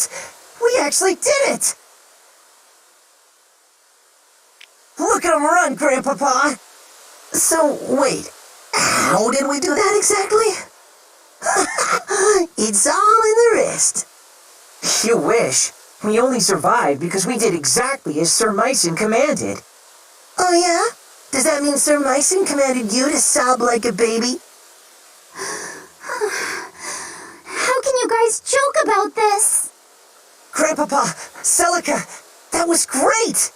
it! We actually did it! Look at him run, Grandpapa! So, wait, how did we do that exactly? It's all in the wrist. You wish. We only survived because we did exactly as Sir Myson commanded. Oh yeah? Does that mean Sir Myson commanded you to sob like a baby? How can you guys joke about this? Grandpapa, Celica, that was great!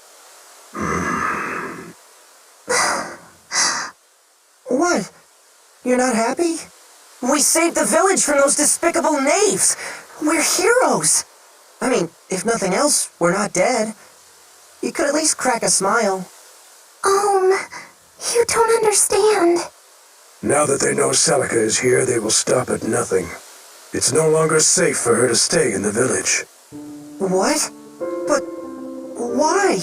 What? You're not happy? We saved the village from those despicable knaves! We're heroes! I mean, if nothing else, we're not dead. You could at least crack a smile. You don't understand. Now that they know Celica is here, they will stop at nothing. It's no longer safe for her to stay in the village. What? But why?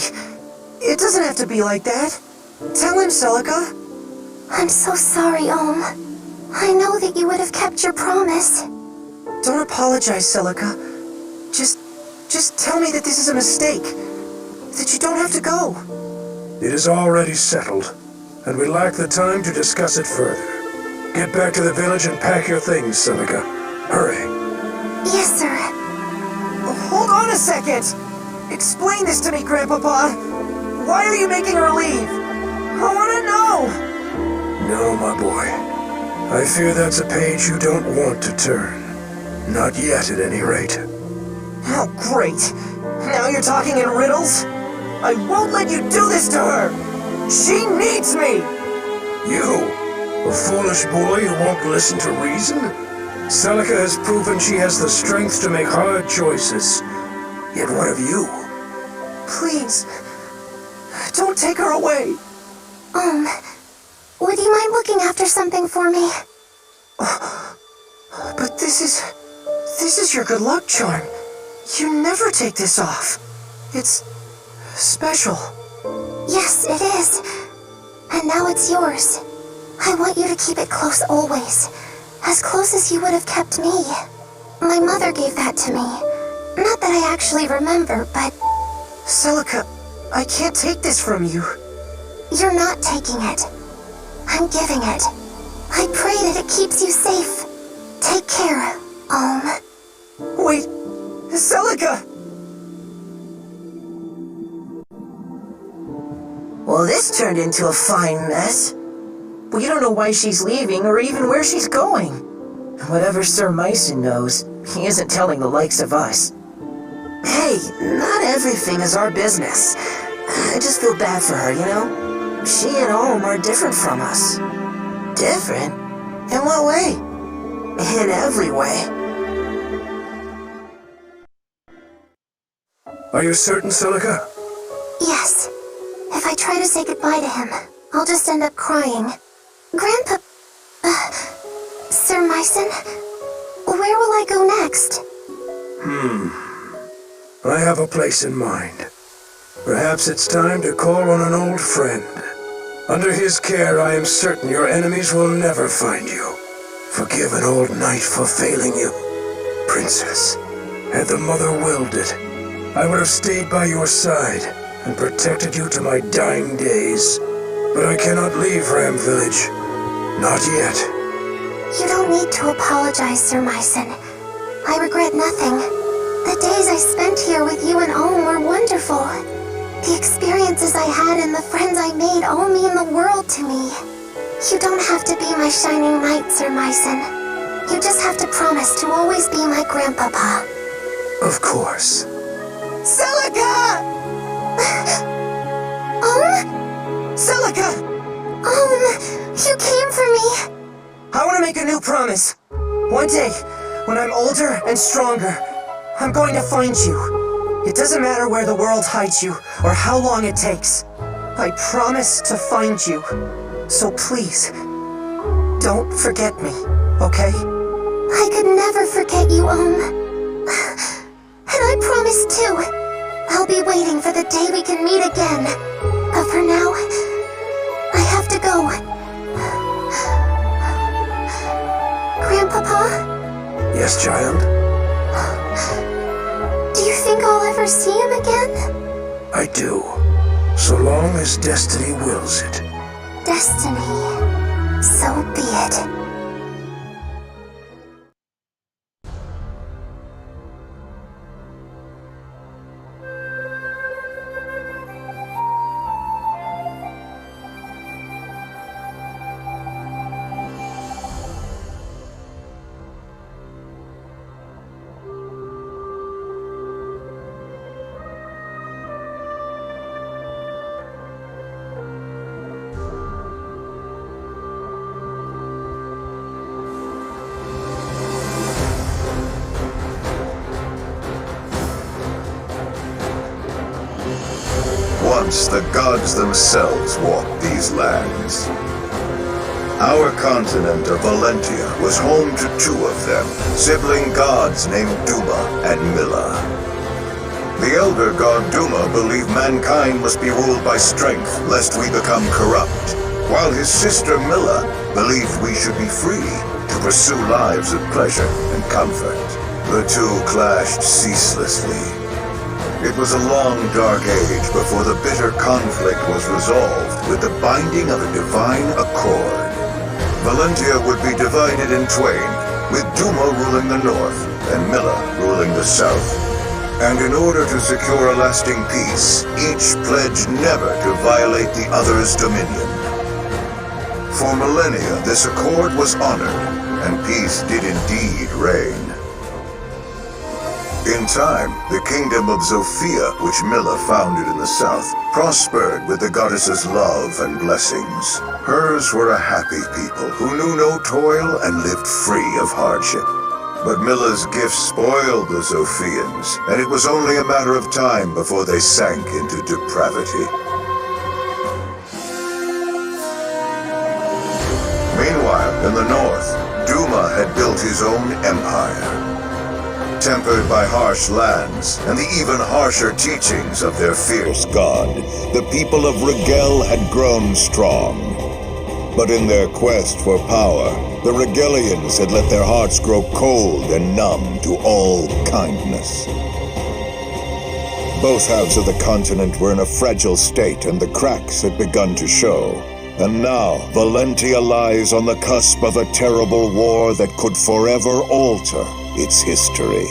It doesn't have to be like that. Tell him, Celica. I'm so sorry, I know that you would have kept your promise. Don't apologize, Celica. Just tell me that this is a mistake. That you don't have to go. It is already settled, and we lack the time to discuss it further. Get back to the village and pack your things, Celica. Hurry. Yes, sir. Hold on a second! Explain this to me, Grandpapa. Why are you making her leave? I want to know! No, my boy. I fear that's a page you don't want to turn. Not yet, at any rate. Oh, great. Now you're talking in riddles? I won't let you do this to her! She needs me! You? A foolish boy who won't listen to reason? Celica has proven she has the strength to make hard choices. Yet what of you? Please, don't take her away. Would you mind looking after something for me? But this is your good luck charm. You never take this off. It's special. Yes, it is. And now it's yours. I want you to keep it close always. As close as you would have kept me. My mother gave that to me. Not that I actually remember, but... Celica, I can't take this from you. You're not taking it. I'm giving it. I pray that it keeps you safe. Take care, Wait, Celica! Well, this turned into a fine mess. We don't know why she's leaving or even where she's going. Whatever Sir Myson knows, he isn't telling the likes of us. Hey, not everything is our business. I just feel bad for her, you know? She and Ohm are different from us. Different? In what way? In every way. Are you certain, Celica? Yes. If I try to say goodbye to him, I'll just end up crying. Grandpa... Sir Myson? Where will I go next? I have a place in mind. Perhaps it's time to call on an old friend. Under his care, I am certain your enemies will never find you. Forgive an old knight for failing you. Princess, had the mother willed it, I would have stayed by your side and protected you to my dying days. But I cannot leave Ram Village. Not yet. You don't need to apologize, Sir Myson. I regret nothing. The days I spent here with you and Ohm were wonderful. The experiences I had and the friends I made all mean the world to me. You don't have to be my shining knight, Sir Myson. You just have to promise to always be my grandpapa. Of course. Celica! Celica! You came for me. I want to make a new promise. One day, when I'm older and stronger, I'm going to find you. It doesn't matter where the world hides you or how long it takes. I promise to find you. So please, don't forget me, okay? I could never forget you, And I promise too. I'll be waiting for the day we can meet again. But for now, I have to go. Grandpapa? Yes, child? think I'll ever see him again? I do, so long as destiny wills it. Destiny. So be it. Once the gods themselves walked these lands. Our continent of Valentia was home to two of them, sibling gods named Duma and Milla. The elder god Duma believed mankind must be ruled by strength, lest we become corrupt, while his sister Milla believed we should be free to pursue lives of pleasure and comfort. The two clashed ceaselessly. It was a long, dark age before the bitter conflict was resolved with the binding of a divine accord. Valentia would be divided in twain, with Duma ruling the north and Milla ruling the south. And in order to secure a lasting peace, each pledged never to violate the other's dominion. For millennia, this accord was honored, and peace did indeed reign. In time, the kingdom of Zofia, which Milla founded in the south, prospered with the goddess's love and blessings. Hers were a happy people who knew no toil and lived free of hardship. But Milla's gifts spoiled the Zophians, and it was only a matter of time before they sank into depravity. Meanwhile, in the north, Duma had built his own empire. Tempered by harsh lands and the even harsher teachings of their fierce god, the people of Rigel had grown strong. But in their quest for power, the Rigelians had let their hearts grow cold and numb to all kindness. Both halves of the continent were in a fragile state, and the cracks had begun to show. And now, Valentia lies on the cusp of a terrible war that could forever alter its history.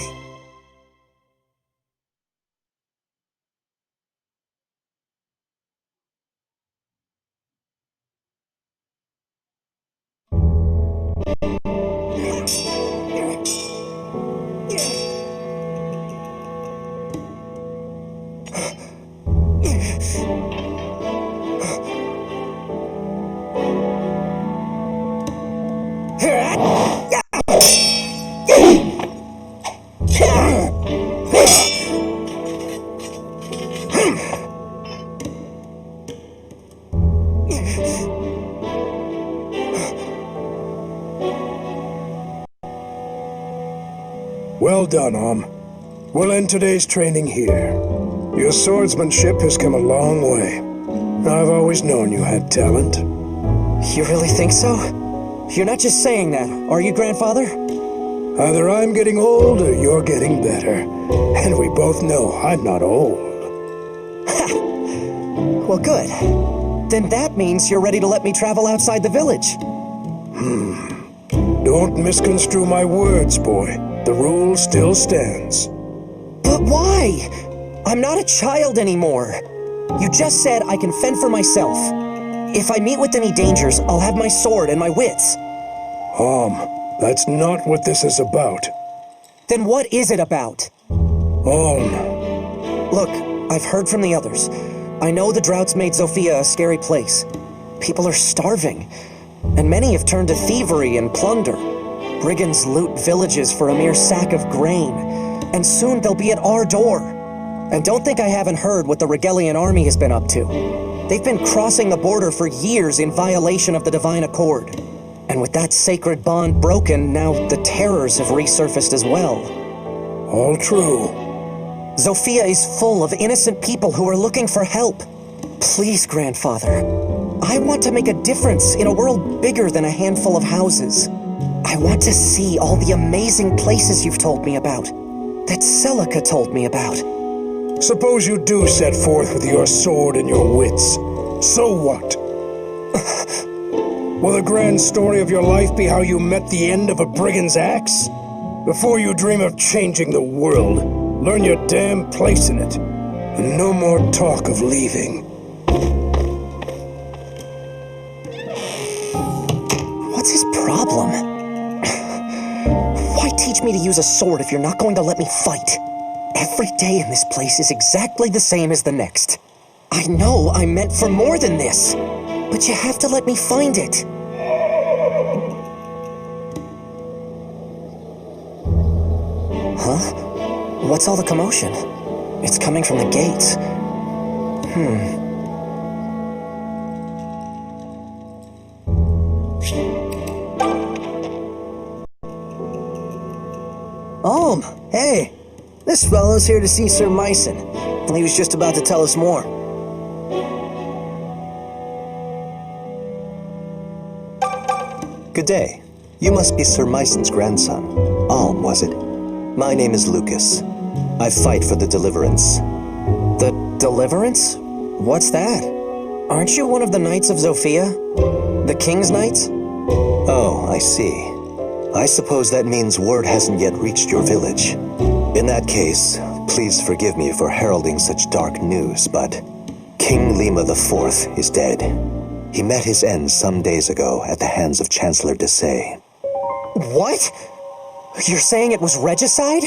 Well done, We'll end today's training here. Your swordsmanship has come a long way. I've always known you had talent. You really think so? You're not just saying that, are you, Grandfather? Either I'm getting old or you're getting better. And we both know I'm not old. Ha! Well, good. Then that means you're ready to let me travel outside the village. Don't misconstrue my words, boy. The rule still stands. But why? I'm not a child anymore. You just said I can fend for myself. If I meet with any dangers, I'll have my sword and my wits. That's not what this is about. Then what is it about? Look, I've heard from the others. I know the drought's made Zofia a scary place. People are starving, and many have turned to thievery and plunder. Brigands loot villages for a mere sack of grain, and soon they'll be at our door. And don't think I haven't heard what the Rigelian army has been up to. They've been crossing the border for years in violation of the Divine Accord. And with that sacred bond broken, now the terrors have resurfaced as well. All true. Zofia is full of innocent people who are looking for help. Please, Grandfather. I want to make a difference in a world bigger than a handful of houses. I want to see all the amazing places you've told me about. that Celica told me about. Suppose you do set forth with your sword and your wits. So what? Will the grand story of your life be how you met the end of a brigand's axe? Before you dream of changing the world, learn your damn place in it. And no more talk of leaving. What's his problem? Why teach me to use a sword if you're not going to let me fight? Every day in this place is exactly the same as the next. I know I'm meant for more than this, but you have to let me find it. Huh? What's all the commotion? It's coming from the gates. Hey! This fellow's here to see Sir Myson. He was just about to tell us more. Good day. You must be Sir Myson's grandson. Alm, was it? My name is Lucas. I fight for the Deliverance. The Deliverance? What's that? Aren't you one of the Knights of Zofia? The King's Knights? Oh, I see. I suppose that means word hasn't yet reached your village. In that case, please forgive me for heralding such dark news, but King Lima IV is dead. He met his end some days ago at the hands of Chancellor Desai. What? You're saying it was regicide?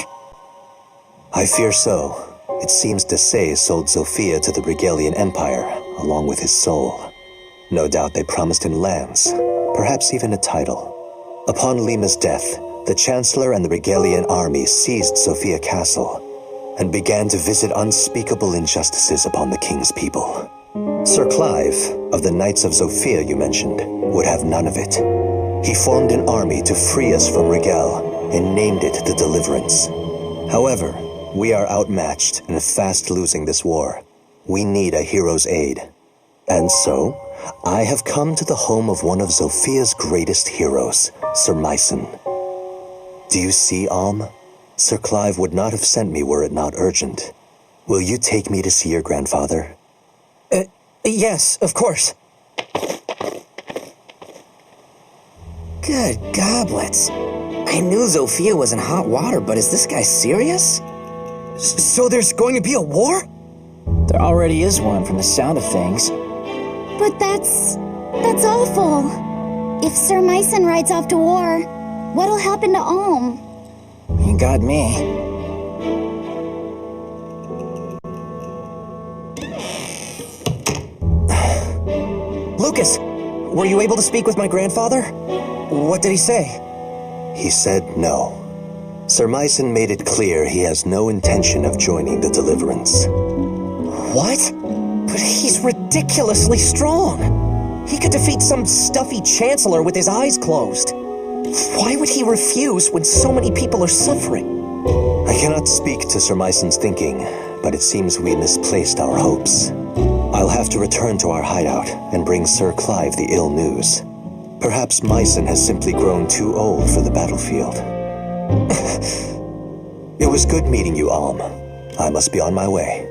I fear so. It seems Desai sold Zofia to the Regalian Empire, along with his soul. No doubt they promised him lands, perhaps even a title. Upon Lima's death, the Chancellor and the Regalian army seized Zofia Castle and began to visit unspeakable injustices upon the king's people. Sir Clive, of the Knights of Zofia you mentioned, would have none of it. He formed an army to free us from Regal and named it the Deliverance. However, we are outmatched and fast losing this war. We need a hero's aid. And so, I have come to the home of one of Zofia's greatest heroes, Sir Myson. Do you see, Alm? Sir Clive would not have sent me were it not urgent. Will you take me to see your grandfather? Yes, of course. Good goblets. I knew Zofia was in hot water, but is this guy serious? So there's going to be a war? There already is one from the sound of things. But that's awful. If Sir Myson rides off to war, what'll happen to Alm? You got me. Lucas, were you able to speak with my grandfather? What did he say? He said no. Sir Myson made it clear he has no intention of joining the Deliverance. What? But he's ridiculously strong. He could defeat some stuffy chancellor with his eyes closed. Why would he refuse when so many people are suffering? I cannot speak to Sir Myson's thinking, but it seems we misplaced our hopes. I'll have to return to our hideout and bring Sir Clive the ill news. Perhaps Myson has simply grown too old for the battlefield. It was good meeting you, Alm. I must be on my way.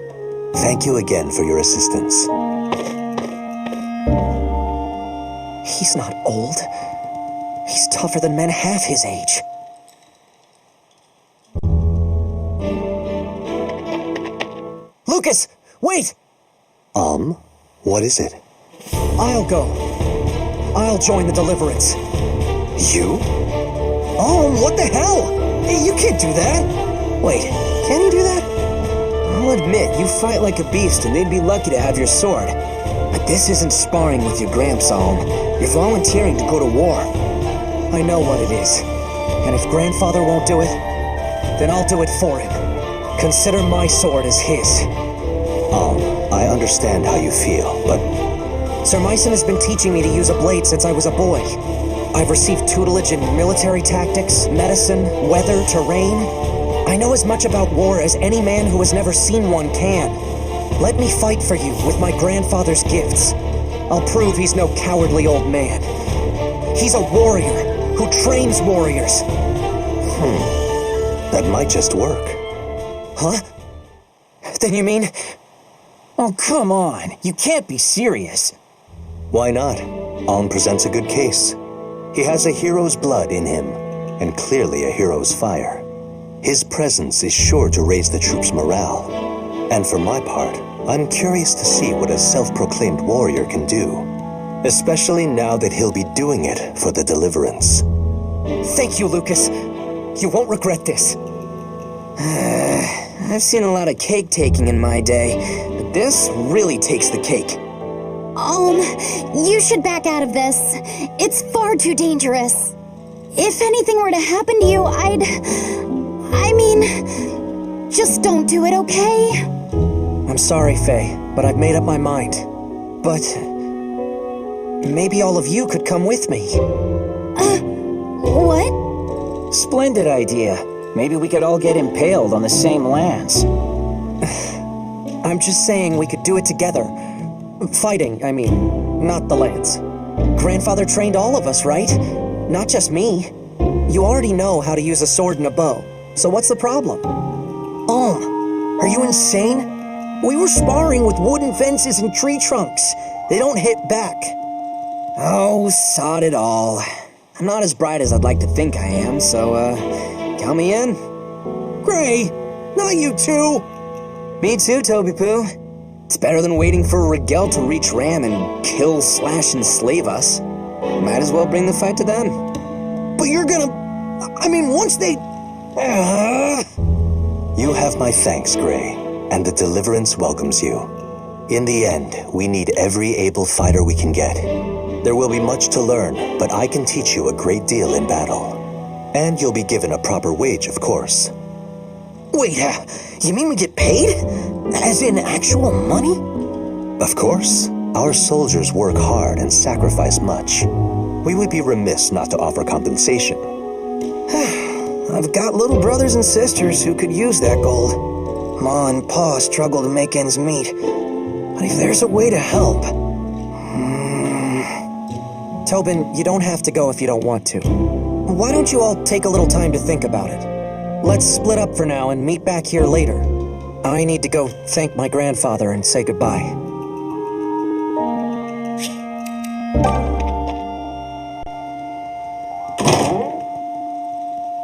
Thank you again for your assistance. He's not old. He's tougher than men half his age. Lucas, wait! What is it? I'll go. I'll join the Deliverance. You? Oh, what the hell? Hey, you can't do that. Wait, can you do that? I'll admit, you fight like a beast and they'd be lucky to have your sword. But this isn't sparring with your gramps, Alm. You're volunteering to go to war. I know what it is. And if Grandfather won't do it, then I'll do it for him. Consider my sword as his. I understand how you feel, but... Sir Myson has been teaching me to use a blade since I was a boy. I've received tutelage in military tactics, medicine, weather, terrain. I know as much about war as any man who has never seen one can. Let me fight for you with my grandfather's gifts. I'll prove he's no cowardly old man. He's a warrior who trains warriors. That might just work. Huh? Then you mean... Oh, come on. You can't be serious. Why not? Alm presents a good case. He has a hero's blood in him, and clearly a hero's fire. His presence is sure to raise the troops' morale. And for my part, I'm curious to see what a self-proclaimed warrior can do. Especially now that he'll be doing it for the Deliverance. Thank you, Lucas. You won't regret this. I've seen a lot of cake taking in my day, but this really takes the cake. You should back out of this. It's far too dangerous. If anything were to happen to you, just don't do it, okay? I'm sorry, Faye, but I've made up my mind. But maybe all of you could come with me. What? Splendid idea. Maybe we could all get impaled on the same lance. I'm just saying we could do it together. Fighting, I mean, not the lance. Grandfather trained all of us, right? Not just me. You already know how to use a sword and a bow, so what's the problem? Are you insane? We were sparring with wooden fences and tree trunks. They don't hit back. Oh, sod it all. I'm not as bright as I'd like to think I am, so, count me in. Gray, not you too. Me too, Toby Poo. It's better than waiting for Rigel to reach Ram and kill, slash, and slave us. Might as well bring the fight to them. But you're gonna... once they... You have my thanks, Gray, and the Deliverance welcomes you. In the end, we need every able fighter we can get. There will be much to learn, but I can teach you a great deal in battle. And you'll be given a proper wage, of course. Wait, you mean we get paid? As in actual money? Of course. Our soldiers work hard and sacrifice much. We would be remiss not to offer compensation. I've got little brothers and sisters who could use that gold. Ma and Pa struggle to make ends meet. But if there's a way to help... Tobin, you don't have to go if you don't want to. Why don't you all take a little time to think about it? Let's split up for now and meet back here later. I need to go thank my grandfather and say goodbye.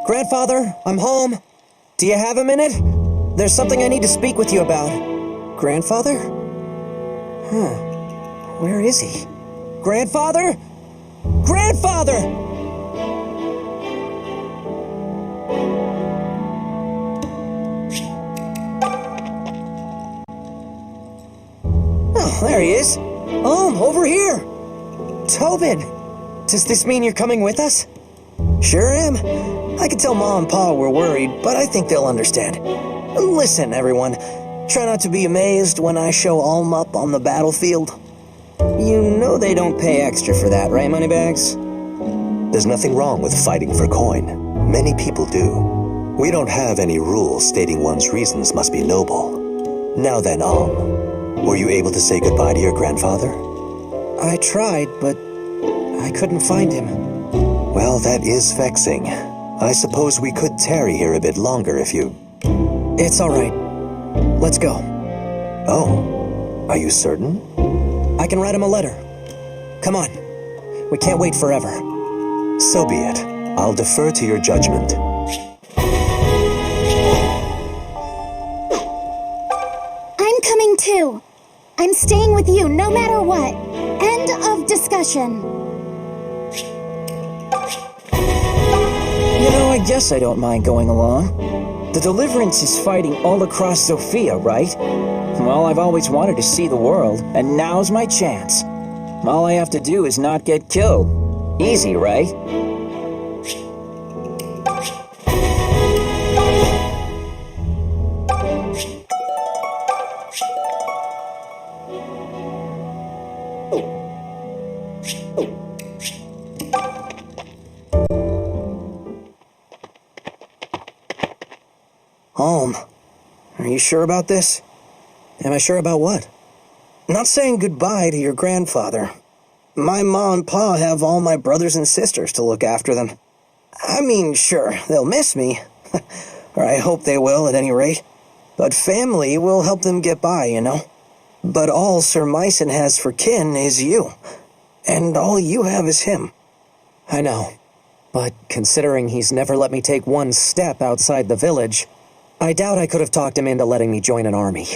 Grandfather, I'm home. Do you have a minute? There's something I need to speak with you about. Grandfather? Where is he? Grandfather? Grandfather! Oh, there he is. Over here. Tobin, does this mean you're coming with us? Sure am. I can tell Ma and Pa we're worried, but I think they'll understand. Listen, everyone. Try not to be amazed when I show Alm up on the battlefield. You know they don't pay extra for that, right, Moneybags? There's nothing wrong with fighting for coin. Many people do. We don't have any rules stating one's reasons must be noble. Now then, Alm, were you able to say goodbye to your grandfather? I tried, but I couldn't find him. Well, that is vexing. I suppose we could tarry here a bit longer if you... It's all right. Let's go. Oh, are you certain? I can write him a letter. Come on. We can't wait forever. So be it. I'll defer to your judgment. I'm coming too. I'm staying with you no matter what. End of discussion. You know, I guess I don't mind going along. The Deliverance is fighting all across Sophia, right? Well, I've always wanted to see the world, and now's my chance. All I have to do is not get killed. Easy, right? Alm, are you sure about this? Am I sure about what? Not saying goodbye to your grandfather. My ma and pa have all my brothers and sisters to look after them. I mean, sure, they'll miss me. Or I hope they will, at any rate. But family will help them get by, you know? But all Sir Myson has for kin is you. And all you have is him. I know. But considering he's never let me take one step outside the village, I doubt I could have talked him into letting me join an army.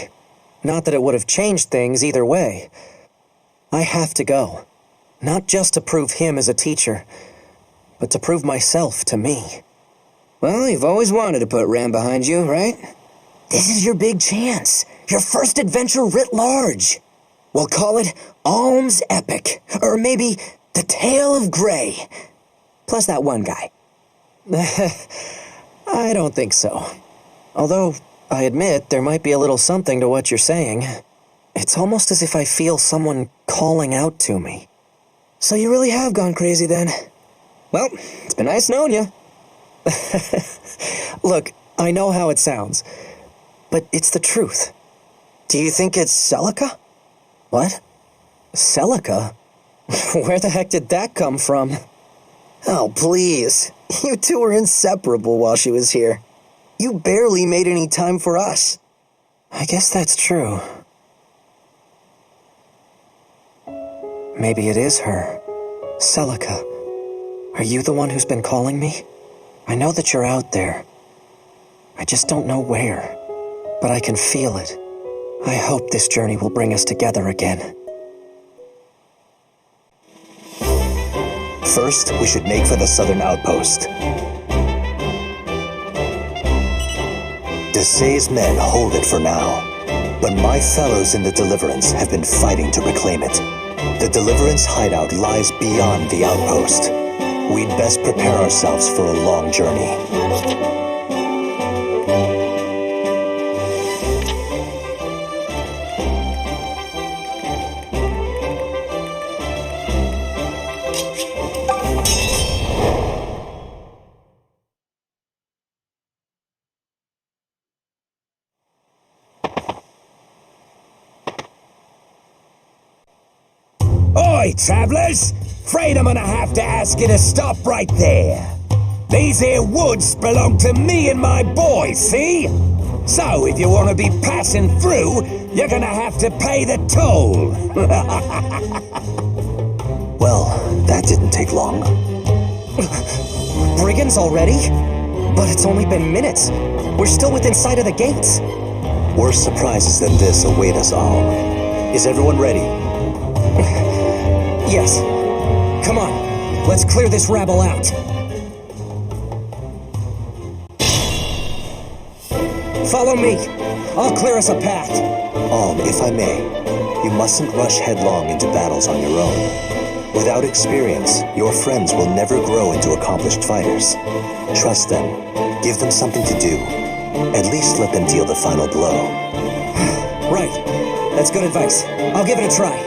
Not that it would have changed things either way. I have to go. Not just to prove him as a teacher, but to prove myself to me. Well, you've always wanted to put Ram behind you, right? This is your big chance. Your first adventure writ large. We'll call it Alm's Epic. Or maybe The Tale of Grey. Plus that one guy. I don't think so. Although, I admit there might be a little something to what you're saying. It's almost as if I feel someone calling out to me. So you really have gone crazy then? Well, it's been nice knowing you. Look, I know how it sounds, but it's the truth. Do you think it's Celica? What? Celica? Where the heck did that come from? Oh, please. You two were inseparable while she was here. You barely made any time for us. I guess that's true. Maybe it is her. Celica. Are you the one who's been calling me? I know that you're out there. I just don't know where. But I can feel it. I hope this journey will bring us together again. First, we should make for the southern outpost. Desay's men hold it for now, but my fellows in the Deliverance have been fighting to reclaim it. The Deliverance hideout lies beyond the outpost. We'd best prepare ourselves for a long journey. Oi, travellers! Afraid I'm gonna have to ask you to stop right there. These here woods belong to me and my boys, see? So, if you want to be passing through, you're gonna have to pay the toll. Well, that didn't take long. Brigands already? But it's only been minutes. We're still within sight of the gates. Worse surprises than this await us all. Is everyone ready? Yes. Come on, let's clear this rabble out. Follow me. I'll clear us a path. If I may, you mustn't rush headlong into battles on your own. Without experience, your friends will never grow into accomplished fighters. Trust them. Give them something to do. At least let them deal the final blow. Right. That's good advice. I'll give it a try.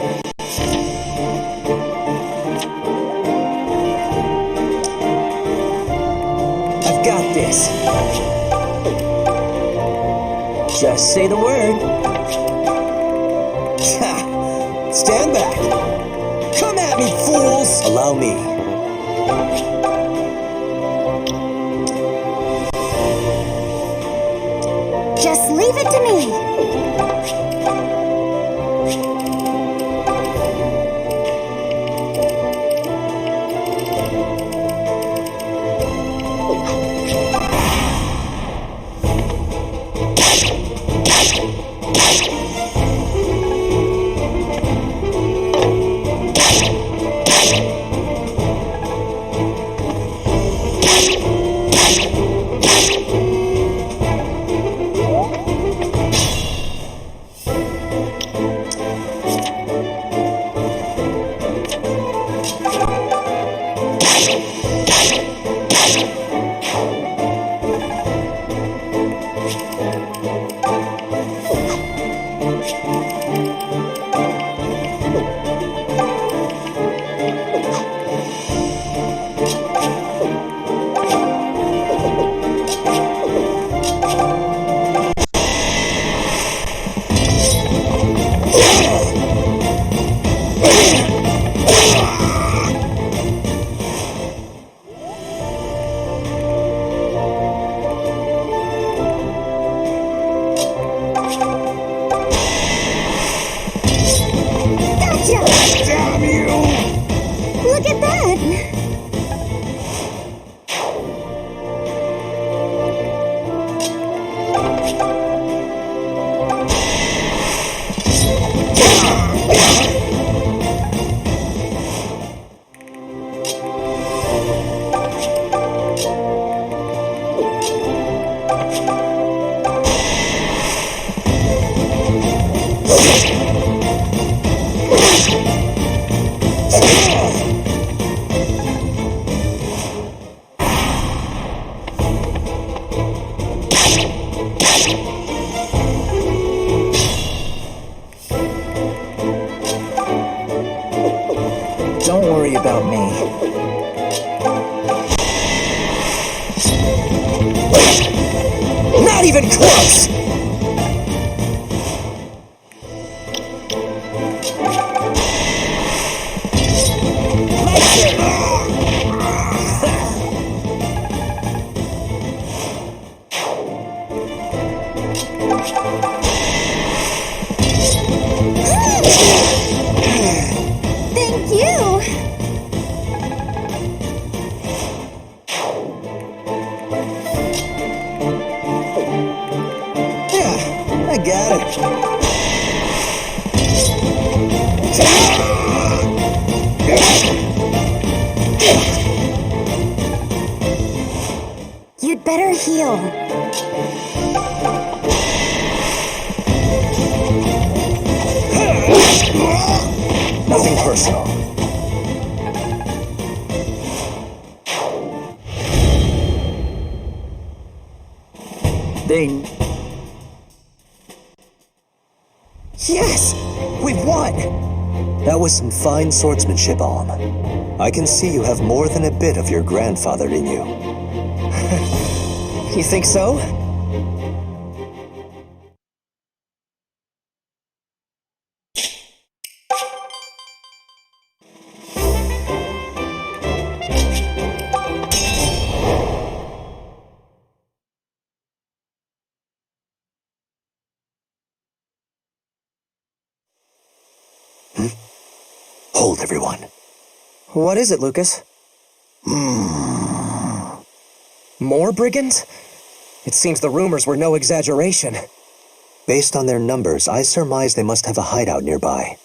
Got this. Just say the word. Stand back. Come at me, fools! Allow me. Just leave it to me. Don't worry about me. Not even close! Thank you! Yeah, I got it. You'd better heal. Nothing personal. They... Yes! We've won! That was some fine swordsmanship, Alm. I can see you have more than a bit of your grandfather in you. You think so? Hold, everyone. What is it, Lucas? More brigands? It seems the rumors were no exaggeration. Based on their numbers, I surmise they must have a hideout nearby.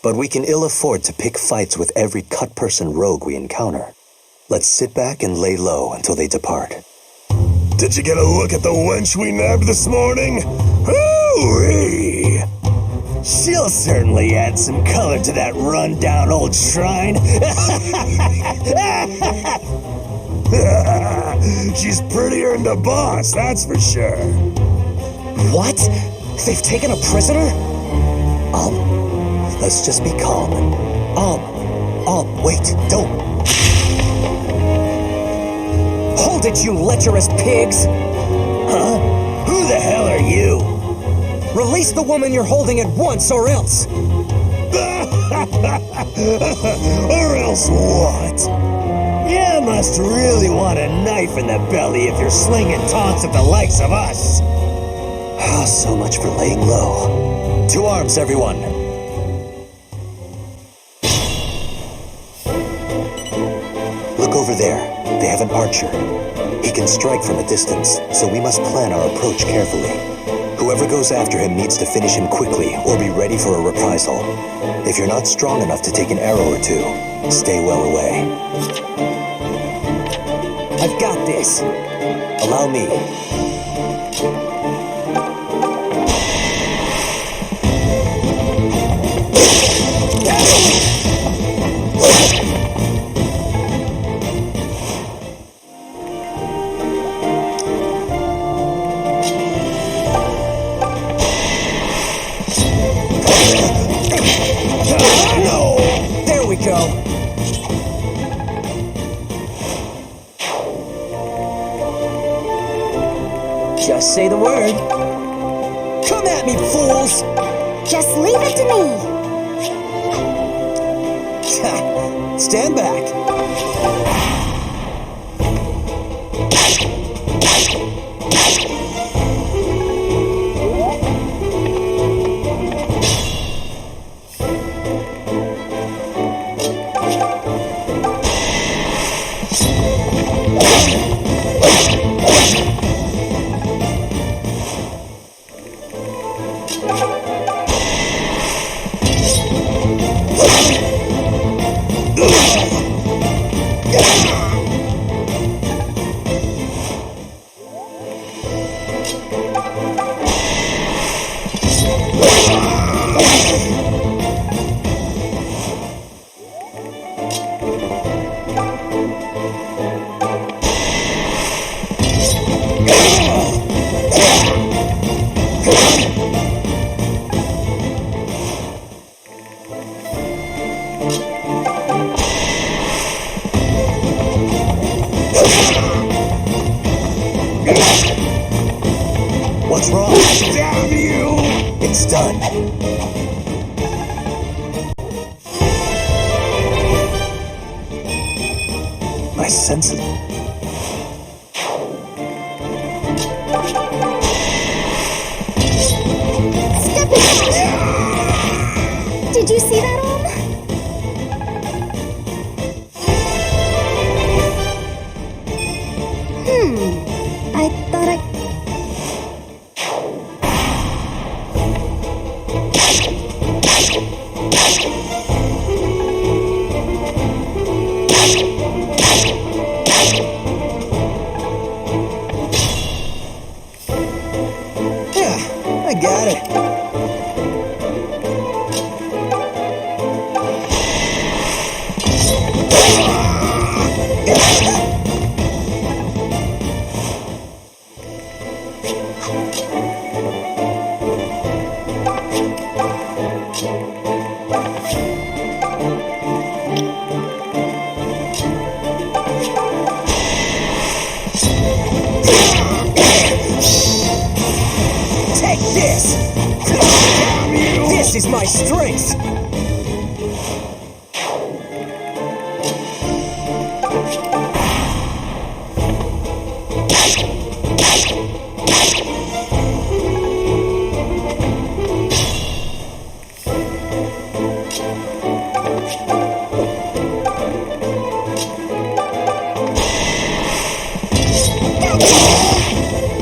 But we can ill afford to pick fights with every cut-person rogue we encounter. Let's sit back and lay low until they depart. Did you get a look at the wench we nabbed this morning? Hoo-wee! She'll certainly add some color to that run-down old shrine. She's prettier than the boss, that's for sure. What? They've taken a prisoner? Let's just be calm. Wait, don't. Hold it, you lecherous pigs! Huh? Who the hell are you? Release the woman you're holding at once, or else! Or else what? You must really want a knife in the belly if you're slinging taunts at the likes of us. So much for laying low. To arms, everyone. Look over there. They have an archer. He can strike from a distance, so we must plan our approach carefully. Whoever goes after him needs to finish him quickly or be ready for a reprisal. If you're not strong enough to take an arrow or two, stay well away. I've got this. Allow me. There we go. Just say the word. Come at me, fools! Just leave it to me. Stand back. What's wrong? Damn you! It's done. I sense it. Step back! Did you see that, Om? I thought I... Yeah, I got it. Take this! Damn you! This is my strength!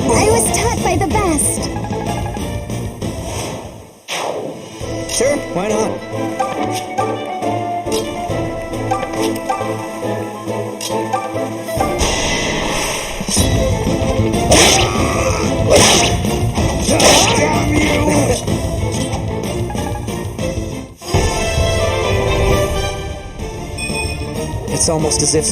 I was taught by the best. Sure, why not? Damn you! It's almost as if...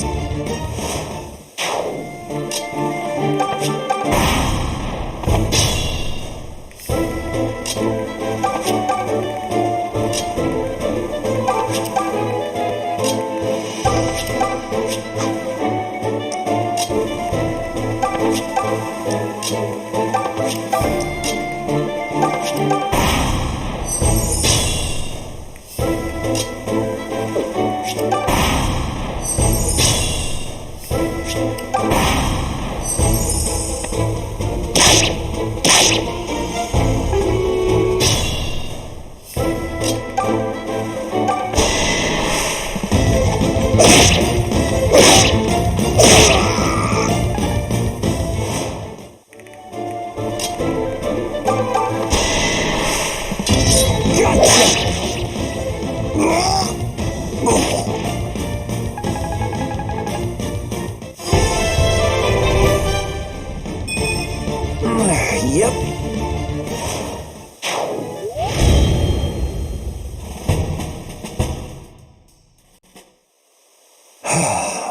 Yep.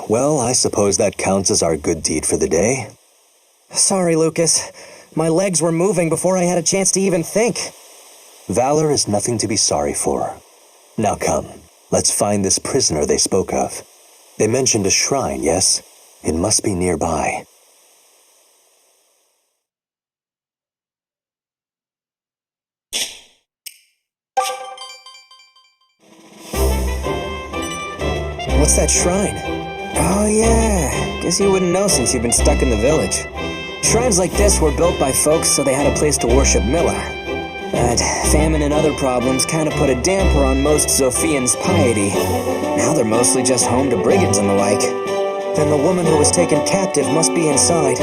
Well, I suppose that counts as our good deed for the day. Sorry, Lucas. My legs were moving before I had a chance to even think. Valor is nothing to be sorry for. Now come, let's find this prisoner they spoke of. They mentioned a shrine, yes? It must be nearby. What's that shrine? Oh yeah, guess you wouldn't know since you've been stuck in the village. Shrines like this were built by folks so they had a place to worship Miller. But famine and other problems kind of put a damper on most Zophians' piety. Now they're mostly just home to brigands and the like. Then the woman who was taken captive must be inside.